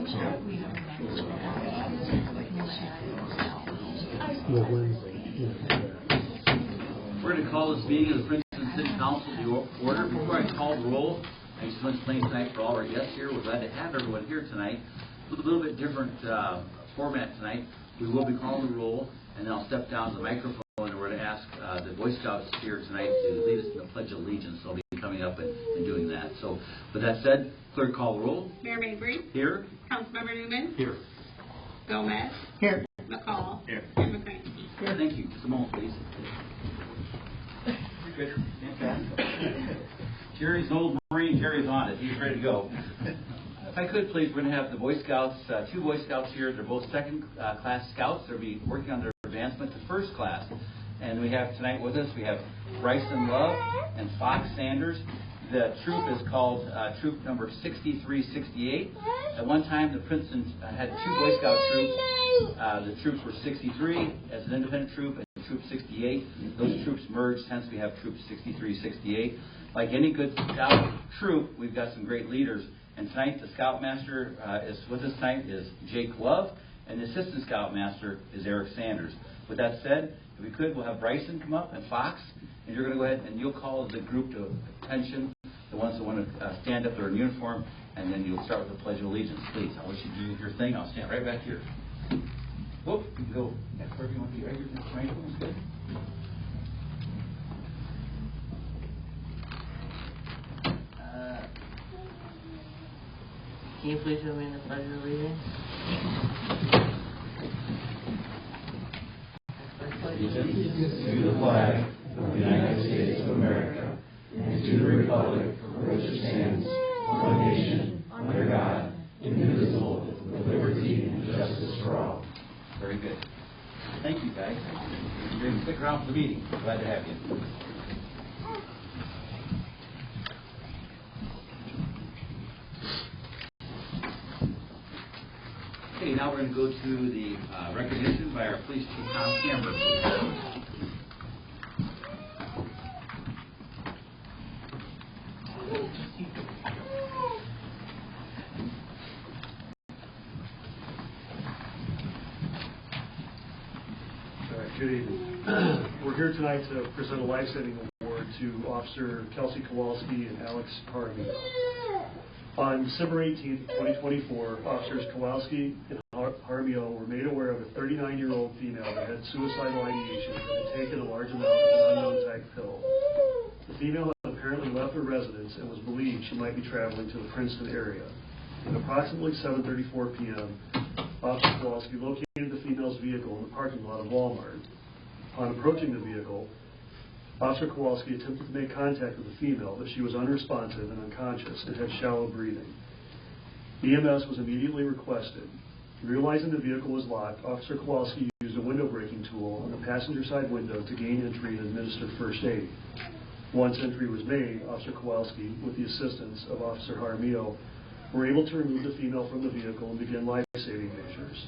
We're going to call this meeting of the Princeton City Council to order. Before I call the roll, I just want to explain tonight for all our guests here. We're glad to have everyone here tonight. A little bit different format tonight. We will be calling the roll, and then I'll step down to the microphone, and we're going to ask the Boy Scouts here tonight to lead us in the Pledge of Allegiance. So I'll be coming up and doing that. So with that said, clerk, call the roll. Mayor Mabry. Here. Councilmember Newman. Here. Gomez. Here. McCall. Here. And McCrae. Here. Thank you. Just a moment, please. Good. Jerry's an old Marine. Jerry's on it. He's ready to go. If I could, please, we're going to have the Boy Scouts, two Boy Scouts here. They're both second-class Scouts. They'll be working on their advancement to first class. And we have tonight with us, we have Bryson Love and Fox Sanders. The troop is called troop number 6368. At one time, the Princeton had two Boy Scout troops. The troops were 63 as an independent troop and troop 68. Those troops merged, hence we have troop 6368. Like any good Scout troop, we've got some great leaders. And tonight, the Scoutmaster is with us tonight is Jake Love, and the Assistant Scoutmaster is Eric Sanders. With that said, if we could, we'll have Bryson come up and Fox, and you're going to go ahead and you'll call the group to attention, the ones that want to stand up there in uniform, and then you'll start with the Pledge of Allegiance. Please, I'll let you do your thing. I'll stand right back here. Whoop, you can go wherever you want to be. Right here, that's good. Can you please join me in the Pledge of Allegiance? To the flag of the United States of America and to the republic for which it stands, one nation, under God, indivisible, with liberty and justice for all. Very good. Thank you, guys. You're going to stick around for the meeting. Glad to have you. Okay, now we're going to go to the recognition by our police chief, Tom Cameron. Good evening. We're here tonight to present a life-saving award to Officer Kelsey Kowalski and Alex Harvey. On December 18, 2024, Officers Kowalski and Harmio were made aware of a 39-year-old female that had suicidal ideation and had taken a large amount of an unknown type pill. The female had apparently left her residence and was believed she might be traveling to the Princeton area. At approximately 7:34 p.m., Officer Kowalski located the female's vehicle in the parking lot of Walmart. Upon approaching the vehicle, Officer Kowalski attempted to make contact with the female, but she was unresponsive and unconscious and had shallow breathing. EMS was immediately requested. Realizing the vehicle was locked, Officer Kowalski used a window breaking tool on the passenger side window to gain entry and administer first aid. Once entry was made, Officer Kowalski, with the assistance of Officer Harmio, were able to remove the female from the vehicle and begin life-saving measures.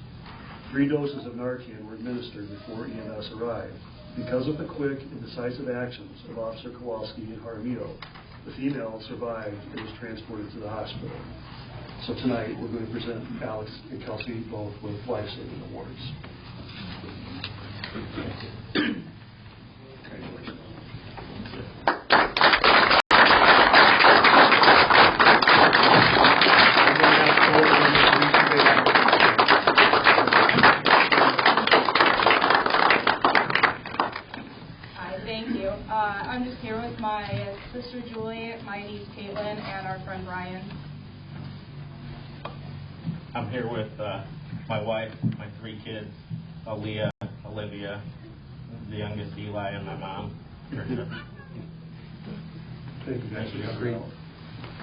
3 doses of Narcan were administered before EMS arrived. Because of the quick and decisive actions of Officer Kowalski and Harmio, the female survived and was transported to the hospital. So tonight we're going to present Alex and Kelsey both with life-saving awards. I'm just here with my sister Julie, my niece Caitlin, and our friend Ryan. I'm here with my wife, my 3 kids, Aaliyah, Olivia, the youngest Eli, and my mom, Trisha. Thank you, guys. That's great.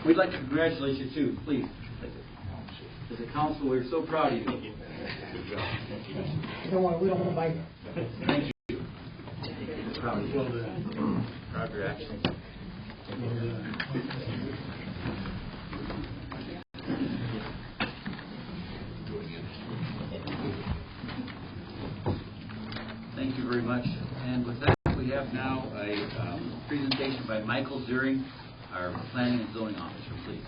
We'd like to congratulate you too, please. As a council, we're so proud of you. Thank you. Good job. Thank you. Don't worry, we don't want to bite. Thank you. Proud of you. Proud of your actions. Thank you very much. And with that, we have now a presentation by Michael Zuring, our Planning and Zoning Officer, please.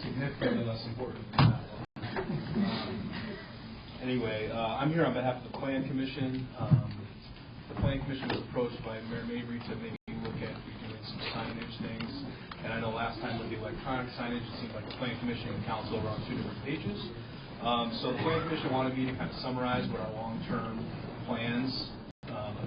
Significantly less important than that one. Anyway, I'm here on behalf of the Plan Commission. The Plan Commission was approached by Mayor Mabry to maybe look at redoing some signage things. And I know last time with the electronic signage, it seemed like the Plan Commission and Council were on two different pages. So the Plan Commission wanted me to kind of summarize what our long-term plans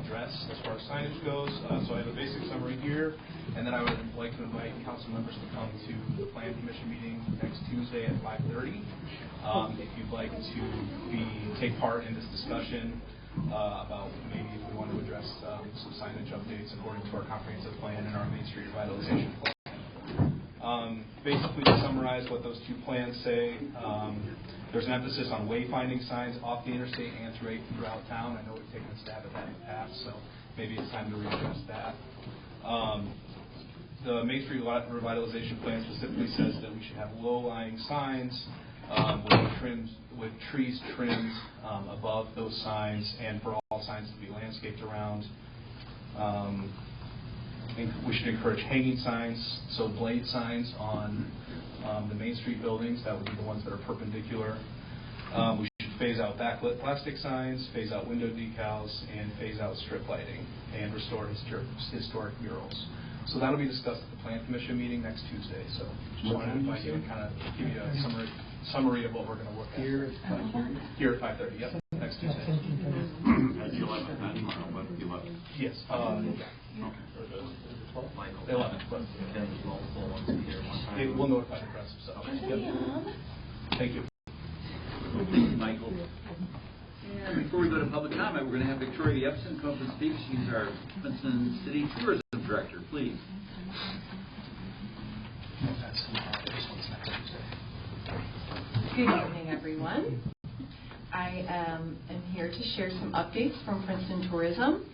address as far as signage goes. So I have a basic summary here, and then I would like to invite council members to come to the Plan Commission meeting next Tuesday at 5:30. If you'd like to take part in this discussion about maybe if we want to address some signage updates according to our comprehensive plan and our Main Street revitalization plan. Basically, to summarize what those two plans say, there's an emphasis on wayfinding signs off the interstate and throughout town. I know we've taken a stab at that in the past, so maybe it's time to readdress that. The Main Street revitalization plan specifically says that we should have low-lying signs with trees trimmed above those signs, and for all signs to be landscaped around. We should encourage hanging signs, so blade signs on the Main Street buildings. That would be the ones that are perpendicular. We should phase out backlit plastic signs, phase out window decals, and phase out strip lighting, and restore historic murals. So that'll be discussed at the Plan Commission meeting next Tuesday. So just wanted to invite you and kind of give you a summary of what we're going to look at. Here at 5:30. Yep, next Tuesday. At the 11th, not tomorrow, but the 11th. Yes. The 11th. We'll notify the press. So. Yep. Thank you. Thank you, Michael. And before we go to public comment, we're going to have Victoria Epson come up and speak. She's our Princeton City Tourism Director. Please. Good evening, everyone. I am here to share some updates from Princeton Tourism.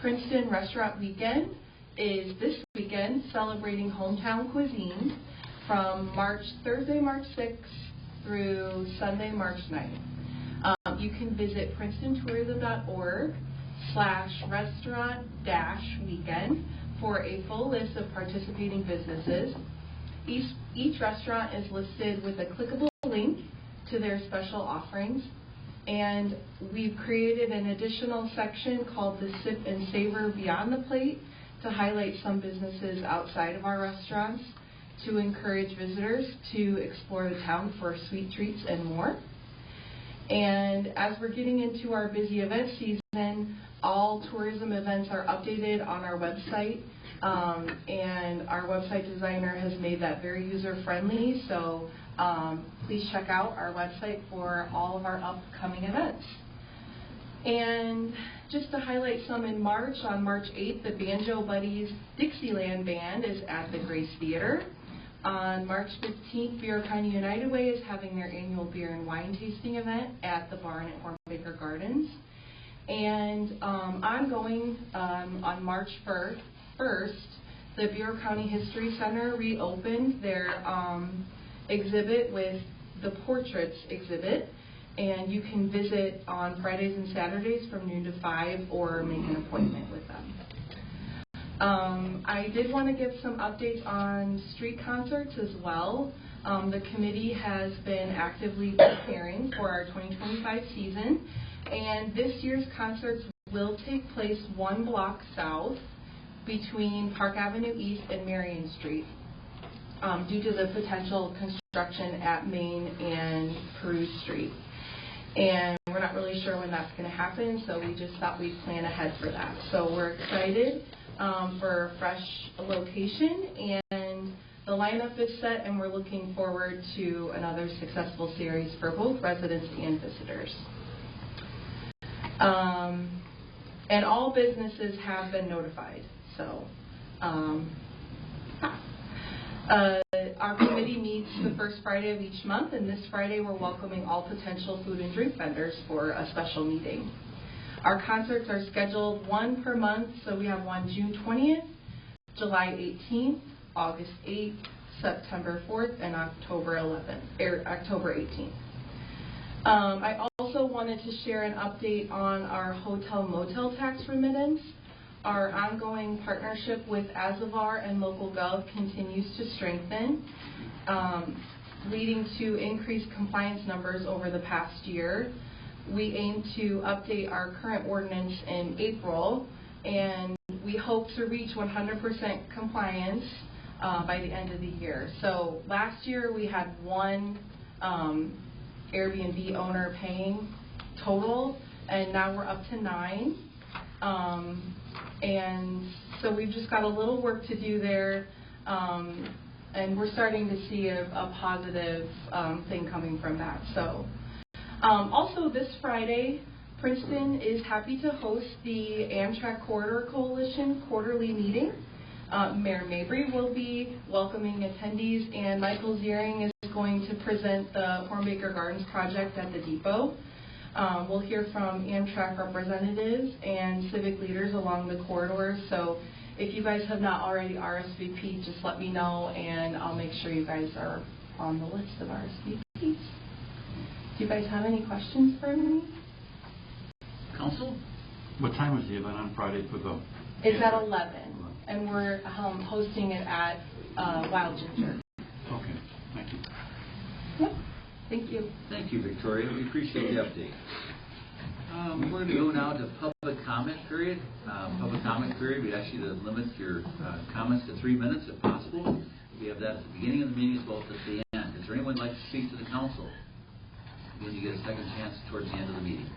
Princeton Restaurant Weekend is this weekend celebrating hometown cuisine from Thursday, March 6th through Sunday, March 9th. You can visit princetontourism.org/restaurant-weekend for a full list of participating businesses. Each restaurant is listed with a clickable link to their special offerings, and we've created an additional section called the Sip and Savor Beyond the Plate to highlight some businesses outside of our restaurants to encourage visitors to explore the town for sweet treats and more. And as we're getting into our busy event season, all tourism events are updated on our website, and our website designer has made that very user-friendly, so please check out our website for all of our upcoming events. And just to highlight some in March, on March 8th, the Banjo Buddies Dixieland Band is at the Grace Theater. On March 15th, Bureau County United Way is having their annual beer and wine tasting event at the barn at Hornbaker Gardens. And ongoing on March 1st, the Bureau County History Center reopened their exhibit with the Portraits exhibit. And you can visit on Fridays and Saturdays from noon to 5 or make an appointment with them. I did want to give some updates on street concerts as well. The committee has been actively preparing for our 2025 season, and this year's concerts will take place one block south between Park Avenue East and Marion Street due to the potential construction at Main and Peru Street. And we're not really sure when that's going to happen, so we just thought we'd plan ahead for that. So we're excited for a fresh location, and the lineup is set, and we're looking forward to another successful series for both residents and visitors. And all businesses have been notified. So our committee meets the first Friday of each month, and this Friday we're welcoming all potential food and drink vendors for a special meeting. Our concerts are scheduled one per month, so we have one June 20th, July 18th, August 8th, September 4th, and October 18th. I also wanted to share an update on our hotel-motel tax remittance. Our ongoing partnership with Azavar and Local Gov continues to strengthen. leading to increased compliance numbers over the past year. We aim to update our current ordinance in April, and we hope to reach 100% compliance by the end of the year. So last year we had one Airbnb owner paying total, and now we're up to 9. And so we've just got a little work to do there, and we're starting to see a positive thing coming from that. So also this Friday, Princeton is happy to host the Amtrak Corridor Coalition quarterly meeting. Mayor Mabry will be welcoming attendees, and Michael Ziering is going to present the Hornbaker Gardens project at the depot. We'll hear from Amtrak representatives and civic leaders along the corridor. So if you guys have not already RSVP'd, just let me know, and I'll make sure you guys are on the list of RSVPs. Do you guys have any questions for me? Council? What time is the event on Friday for the... It's at 11, and we're hosting it at Wild Ginger. Okay, thank you. Yep. Thank you. Thank you, Victoria. We appreciate the update. We're going to go now to public comment period. Public comment period, we ask you to limit your comments to 3 minutes if possible. We have that at the beginning of the meeting as well as at the end. Is there anyone who would like to speak to the council? Again, you get a second chance towards the end of the meeting.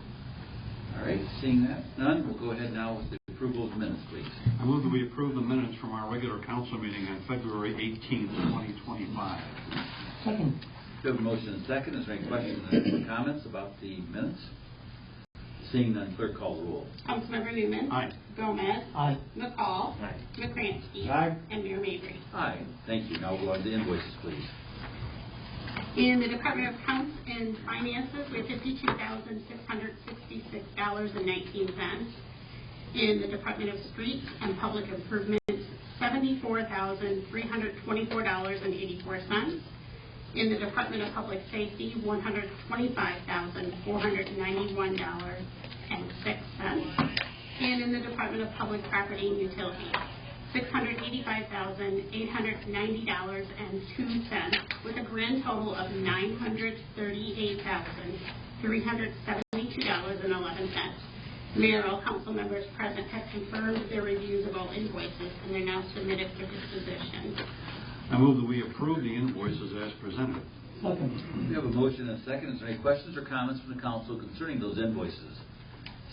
All right, seeing that none, we'll go ahead now with the approval of the minutes, please. I move that we approve the minutes from our regular council meeting on February 18th, 2025. Second. We have a motion and a second. Is there any questions or comments about the minutes? Seeing none, clerk call the roll. Councilmember Newman. Aye. Gomez. Aye. McCall. Aye. McCransky. Aye. And Mayor Mabry. Aye. Thank you. Now we'll go on to the invoices, please. In the Department of Accounts and Finances, we have $52,666.19. In the Department of Streets and Public Improvements, $74,324.84. In the Department of Public Safety, $125,491.06. And in the Department of Public Property and Utilities, $685,890.02, with a grand total of $938,372.11. Mayor, all council members present have confirmed their reviews of all invoices, and they're now submitted for disposition. I move that we approve the invoices as presented. Second. We have a motion and a second. Is there any questions or comments from the council concerning those invoices?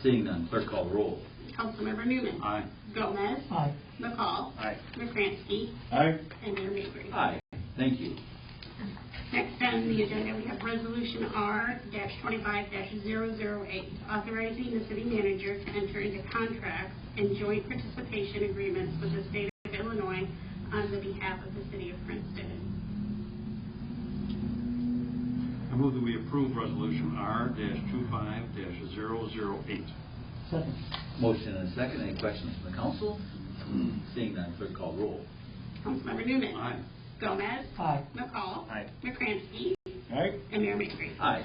Seeing none, clerk call the roll. Councilmember Newman. Aye. Gomez. Aye. McCall. Aye. McCransky. Aye. And Mayor Mabry. Aye. Thank you. Next on the agenda, we have Resolution R-25-008, authorizing the city manager to enter into contracts and joint participation agreements with the state of Illinois on the behalf of the city of Princeton. I move that we approve Resolution R-25-008. Second. Motion and a second. Any questions from the council? Seeing none, clerk call the roll. Councilmember Newman. Aye. Gomez. Aye. McCall. Aye. McCransky. Aye. And Mayor Mabry. Aye.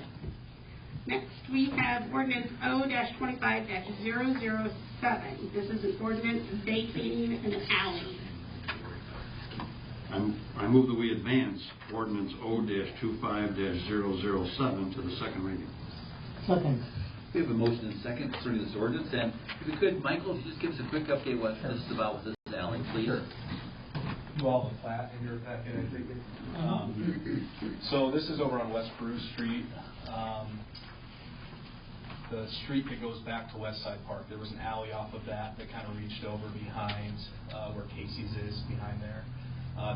Next, we have ordinance O-25-007. This is an ordinance vacating an alley. I move that we advance ordinance O-25-007 to the second reading. Second. We have a motion and a second concerning this ordinance. And if you could, Michael, if you just give us a quick update what this is about with this alley, please. Sure. You all have a plat in your packet, I think. So this is over on West Bruce Street. The street that goes back to West Side Park, there was an alley off of that kind of reached over behind where Casey's is behind there.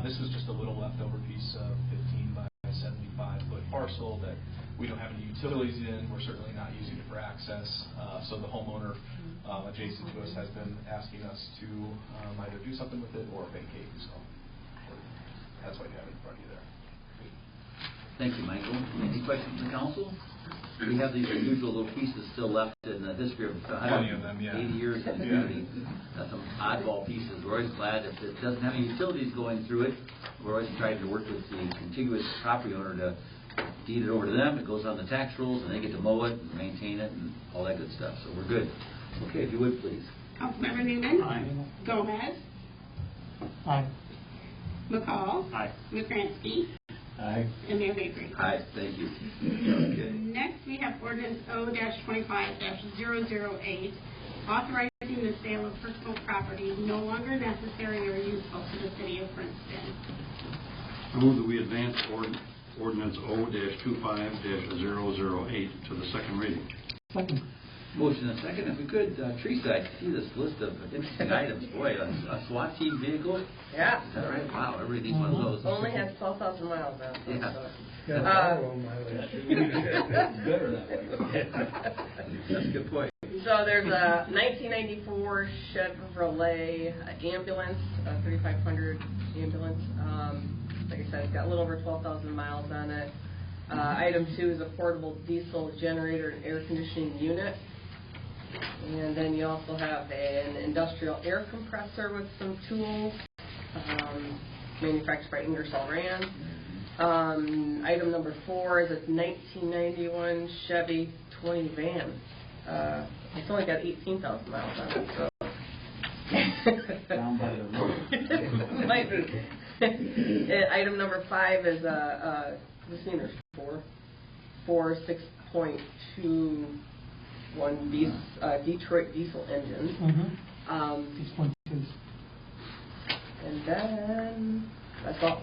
This was just a little leftover piece of 15 by 75 foot parcel that we don't have any utilities in. We're certainly not using it for access. So the homeowner adjacent to us has been asking us to either do something with it or vacate. So that's what you have in front of you there. Thank you, Michael. Any questions from the council? We have these unusual little pieces still left in the history of 20 of them, yeah. 80 years in the community. Some oddball pieces. We're always glad if it doesn't have any utilities going through it. We're always trying to work with the contiguous property owner to deed it over to them. It goes on the tax rolls, and they get to mow it and maintain it and all that good stuff. So we're good. Okay, if you would, please. Councilmember Newman. Aye. Gomez. Aye. McCall. Aye. McCransky. Aye. And Mayor Mabry. Aye, thank you. Okay. Next, we have ordinance O-25-008, authorizing the sale of personal property no longer necessary or useful to the city of Princeton. I move that we advance ordinance O-25-008 to the second reading. Second. Motion and second. If we could, Teresa, I see this list of interesting items. Boy, a SWAT team vehicle? Yeah. Is that right? Wow, everybody needs one of those. Only has 12,000 miles now. Yeah. Better that way. That's a good point. So there's a 1994 Chevrolet ambulance, a 3500 ambulance. Like I said, it's got a little over 12,000 miles on it. Item 2 is a portable diesel generator and air conditioning unit. And then you also have an industrial air compressor with some tools, manufactured by Ingersoll Rand. Item number 4 is a 1991 Chevy 20 van. It's only got 18,000 miles on it, so. Down by the road. Might be. Item number 5 is this means 4 6.21 Detroit diesel engines. Mm-hmm. And then that's all.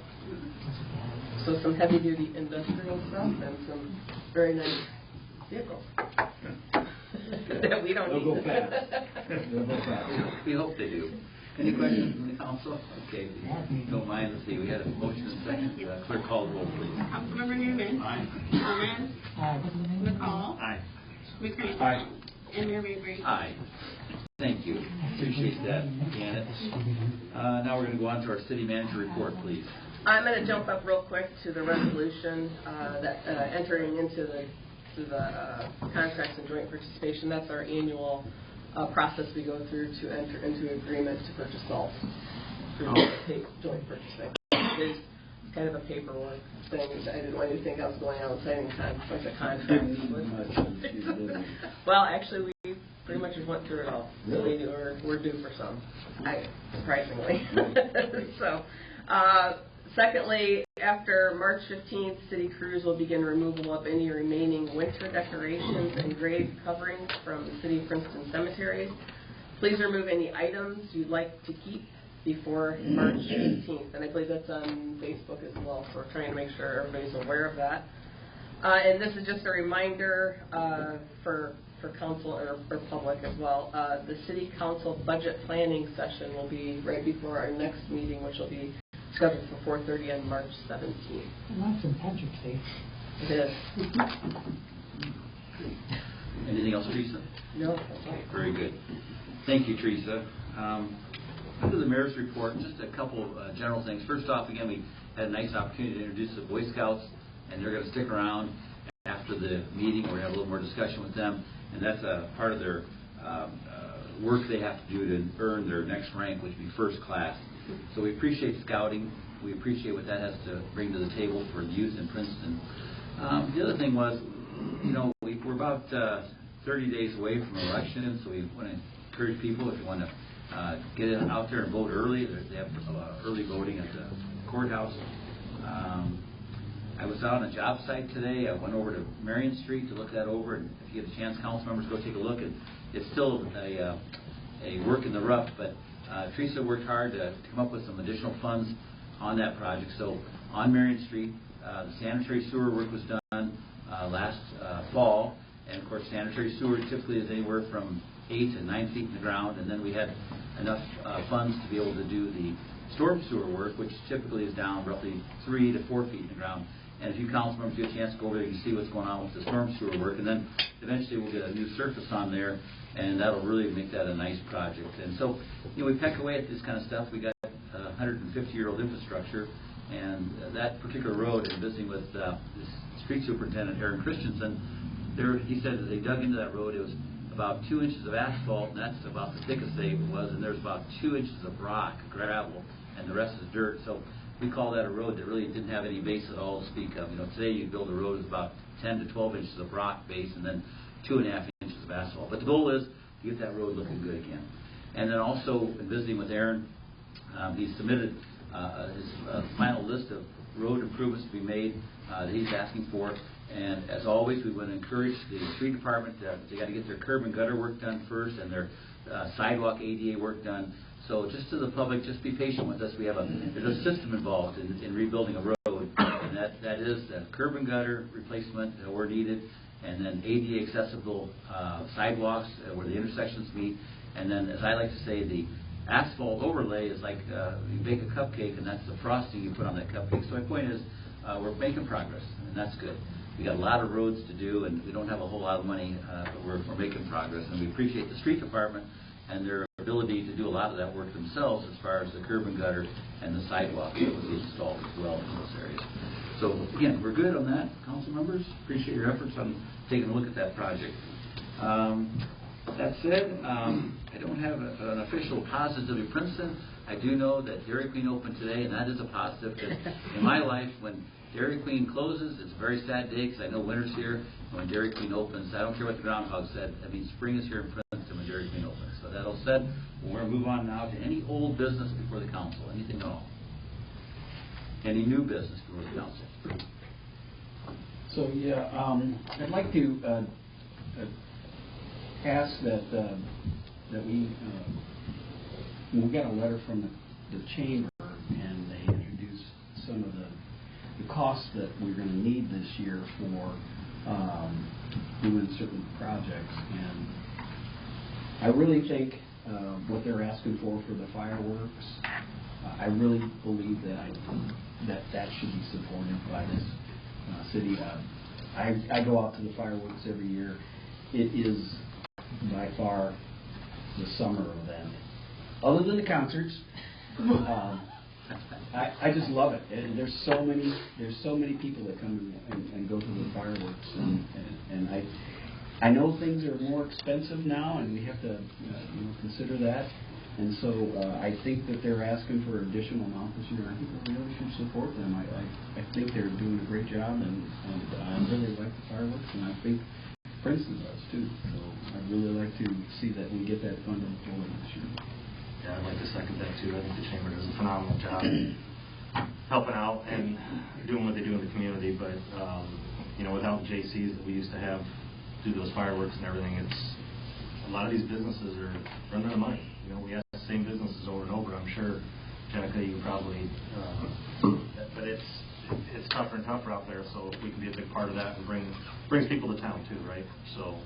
So some heavy duty industrial stuff and some very nice vehicles that we don't They'll go need. fast. They'll go fast. We hope they do. Any questions from the council? Okay, don't mind. Let's see. We had a motion and second. Clerk, call the roll, please. Councilmember Newman. Aye. Thomas. Aye. McCall. Aye. McCready. Aye. And Mayor Mabry. Aye. Thank you. Appreciate that, Janet. Now we're going to go on to our city manager report, please. I'm going to jump up real quick to the resolution that entering into the contracts and joint participation. That's our annual process we go through to enter into agreement to purchase salt through joint participation. It's kind of a paperwork thing. I didn't want you to think I was going out and signing a contract. Well, actually, we pretty much just went through it all. Really? So we're due for some, surprisingly. So, secondly, after March 15th, city crews will begin removal of any remaining winter decorations and grave coverings from the city of Princeton cemeteries. Please remove any items you'd like to keep before March 15th. And I believe that's on Facebook as well, so we're trying to make sure everybody's aware of that. And this is just a reminder for council or public as well. The city council budget planning session will be right before our next meeting, which will be scheduled for 4:30 on March 17th. And that's St. Patrick's Day. It is. Anything else, Teresa? No. Very good. Thank you, Teresa. Under the mayor's report, just a couple of general things. First off, again, we had a nice opportunity to introduce the Boy Scouts, and they're going to stick around after the meeting. We're going to have a little more discussion with them, and that's a part of their work they have to do to earn their next rank, which would be first class. So we appreciate scouting. We appreciate what that has to bring to the table for the youth in Princeton. The other thing was, we're about 30 days away from election, so we want to encourage people, if you want to get out there and vote early. They have early voting at the courthouse. I was out on a job site today. I went over to Marion Street to look that over, and if you get a chance, council members, go take a look. It's still a work in the rough, but Teresa worked hard to come up with some additional funds on that project. So on Marion Street, the sanitary sewer work was done last fall, and of course sanitary sewer typically is anywhere from 8 to 9 feet in the ground, and then we had enough funds to be able to do the storm sewer work, which typically is down roughly 3 to 4 feet in the ground. And if you council members get a chance to go over there, you can see what's going on with the storm sewer work, and then eventually we'll get a new surface on there, and that'll really make that a nice project. And so, we peck away at this kind of stuff. We got 150-year-old infrastructure, and that particular road, in visiting with the street superintendent, Aaron Christensen, he said that they dug into that road. It was about 2 inches of asphalt, and that's about the thickest they was, and there's about 2 inches of rock, gravel, and the rest is dirt. So we call that a road that really didn't have any base at all to speak of. Today you build a road with about 10 to 12 inches of rock base and then 2.5 inches of asphalt. But the goal is to get that road looking good again. And then also, in visiting with Aaron, he submitted his final list of road improvements to be made that he's asking for. And as always, we want to encourage the street department that they got to get their curb and gutter work done first and their sidewalk ADA work done. So just to the public, just be patient with us. There's a system involved in rebuilding a road, and that is the curb and gutter replacement where needed, and then ADA accessible sidewalks where the intersections meet, and then, as I like to say, the asphalt overlay is like you bake a cupcake, and that's the frosting you put on that cupcake. So my point is, we're making progress, and that's good. We got a lot of roads to do, and we don't have a whole lot of money, but we're making progress, and we appreciate the street department and their ability to do a lot of that work themselves as far as the curb and gutter and the sidewalk that will be installed as well in those areas. So again, we're good on that, council members. Appreciate your efforts on taking a look at that project. That said, I don't have an official positive in Princeton. I do know that Dairy Queen opened today, and that is a positive, because in my life, when Dairy Queen closes, it's a very sad day, because I know winter's here. And when Dairy Queen opens, I don't care what the groundhog said, I mean spring is here in Princeton when Dairy Queen opens. So that all said, we're going to move on now to any old business before the council, anything at all. Any new business before the council. So I'd like to ask that we got a letter from the chamber, and they introduced some of the costs that we're going to need this year for doing certain projects, and I really think what they're asking for the fireworks, I really believe that should be supported by this city. I go out to the fireworks every year. It is by far the summer event, other than the concerts. I just love it, and there's so many people that come and go to the fireworks, and I know things are more expensive now, and we have to consider that. And so I think that they're asking for an additional amount this year. I think we really should support them. I think they're doing a great job, and I really like the fireworks, and I think Princeton does too. So I'd really like to see that we get that funded forward this year. Yeah, I'd like to second that too. I think the chamber does a phenomenal job helping out and doing what they do in the community. But without the JCs that we used to have do those fireworks and everything, it's a lot of these businesses are running out of money. We have the same businesses over and over. I'm sure, Jenica, you probably, but it's tougher and tougher out there. So if we can be a big part of that and brings people to town too, right? So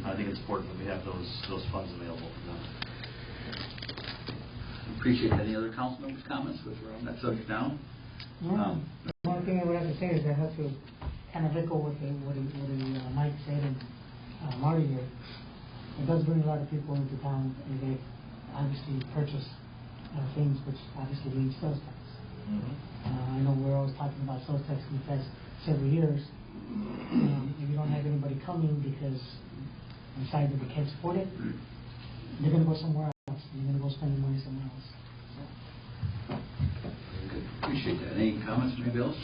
I think it's important that we have those funds available for them. Appreciate any other council members' comments with on that subject now. Yeah. One thing I would have to say is I have to kind of echo what Mike said and Marty here. It does bring a lot of people into town, and they obviously purchase things which obviously means sales tax. I know we're always talking about sales tax in the past several years. If you don't have anybody coming because decide that they can't support it, they're going to go somewhere else. They're going to go spend the money somewhere else. Good. Appreciate that. Any comments from anybody else?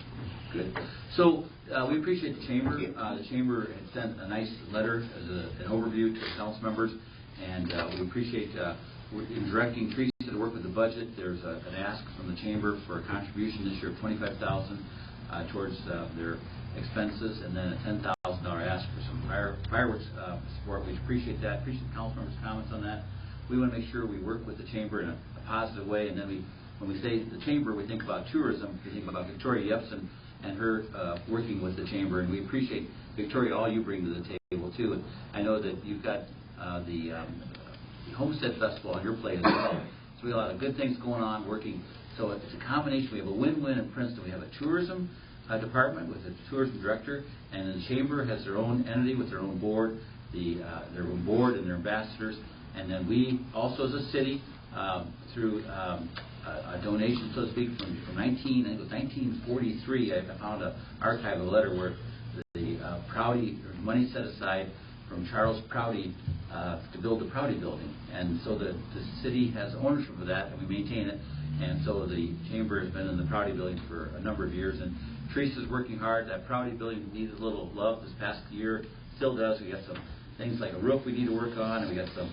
Good. So we appreciate the chamber. The chamber had sent a nice letter as an overview to the council members, and we appreciate in directing Teresa to work with the budget. There's an ask from the chamber for a contribution this year of $25,000 towards their expenses, and then a $10,000 ask for some fireworks support. We appreciate that. Appreciate the council members' comments on that. We want to make sure we work with the chamber in a positive way, and then when we say the chamber, we think about tourism. We think about Victoria Yepsen and her working with the chamber, and we appreciate, Victoria, all you bring to the table too. And I know that you've got the Homestead Festival on your plate as well. So we have a lot of good things going on, working. So it's a combination. We have a win-win in Princeton. We have a tourism department with a tourism director, and the chamber has their own entity with their own board, their own board and their ambassadors. And then we also, as a city, through a donation, so to speak, from 1943, I found an archival letter where the Prouty money set aside from Charles Prouty to build the Prouty building, and so the city has ownership of that, and we maintain it. And so the chamber has been in the Prouty building for a number of years, and Teresa's working hard. That Prouty building needed a little love this past year, still does. We got some things like a roof we need to work on, and we got some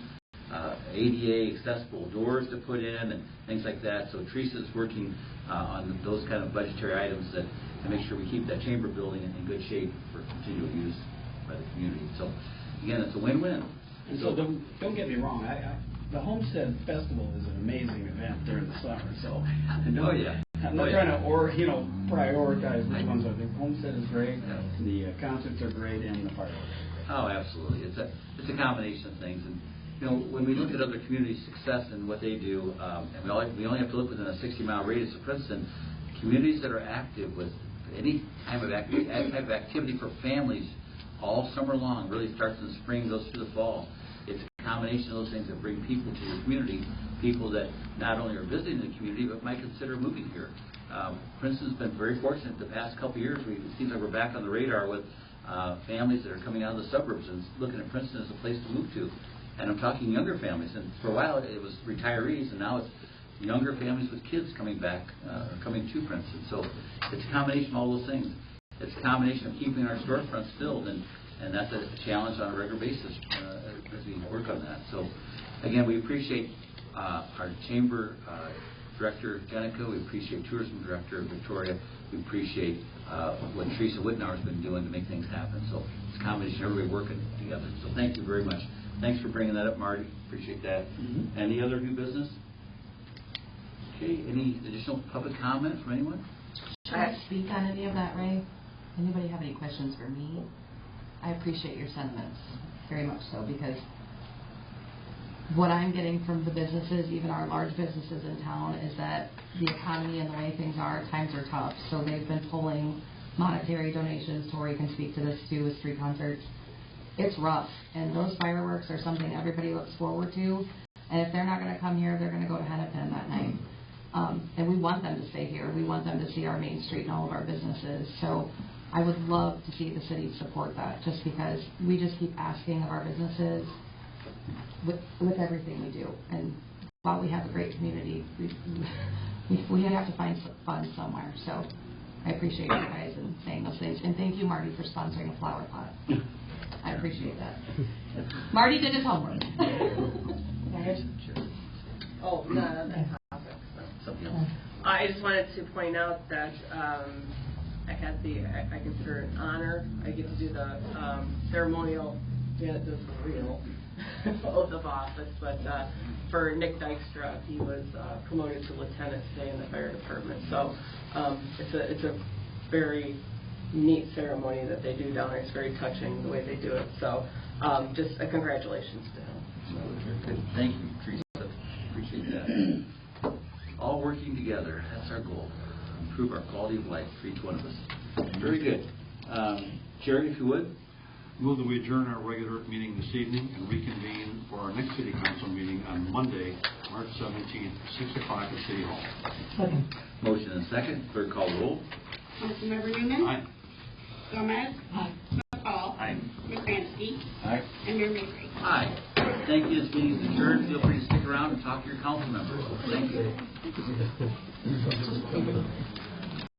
ADA accessible doors to put in and things like that. So Teresa's working on those kind of budgetary items to make sure we keep that chamber building in good shape for continual use by the community. So again, it's a win-win. And so don't get me wrong, the Homestead Festival is an amazing event during the summer. So I'm not trying to prioritize which ones. I think Homestead is great, the concerts are great, and the fireworks. Oh, absolutely. It's a combination of things. And when we look at other communities' success and what they do, and we only have to look within a 60-mile radius of Princeton, communities that are active with any type of activity for families all summer long, really starts in the spring, goes through the fall. It's a combination of those things that bring people to the community, people that not only are visiting the community, but might consider moving here. Princeton's been very fortunate the past couple of years. It seems like we're back on the radar with families that are coming out of the suburbs and looking at Princeton as a place to move to. And I'm talking younger families. And for a while it was retirees, and now it's younger families with kids coming back, coming to Princeton. So it's a combination of all those things. It's a combination of keeping our storefronts filled, and that's a challenge on a regular basis as we work on that. So again, we appreciate our chamber director, Jenica. We appreciate tourism director, Victoria. We appreciate what Teresa Whitnauer has been doing to make things happen. So it's a combination of everybody working together. So thank you very much. Thanks for bringing that up, Marty. Appreciate that. Mm-hmm. Any other new business? Okay. Any additional public comment from anyone? Should I speak on any of that, Ray? Anybody have any questions for me? I appreciate your sentiments very much so, because what I'm getting from the businesses, even our large businesses in town, is that the economy and the way things are, times are tough. So they've been pulling monetary donations. Tori can speak to this too with street concerts. It's rough, and those fireworks are something everybody looks forward to. And if they're not going to come here, they're going to go to Hennepin that night. And we want them to stay here. We want them to see our Main Street and all of our businesses. So I would love to see the city support that, just because we just keep asking of our businesses with everything we do. And while we have a great community, we have to find some funds somewhere. So I appreciate you guys and saying those things. And thank you, Marty, for sponsoring a flower pot. I appreciate that. Marty did his homework. Oh, not on that topic. Something else. I just wanted to point out that I consider it an honor. I get to do the ceremonial, the real oath of office. But for Nick Dykstra, he was promoted to lieutenant today in the fire department. So it's a very neat ceremony that they do down there. It's very touching the way they do it. So just a congratulations to him. Good. Thank you, Teresa. Appreciate that. All working together. That's our goal. Improve our quality of life for each one of us. Very good. Jerry, if you would. Move that we adjourn our regular meeting this evening and reconvene for our next City Council meeting on Monday, March 17th, 6 o'clock at City Hall. Second. Motion and second. Clerk call the roll. Councilmember Newman? Aye. Gomez? Aye. McCall? Aye. McCransky? Aye. And Mayor Mabry? Aye. Thank you. This meeting is adjourned. Feel free to stick around and talk to your council members. Thank you.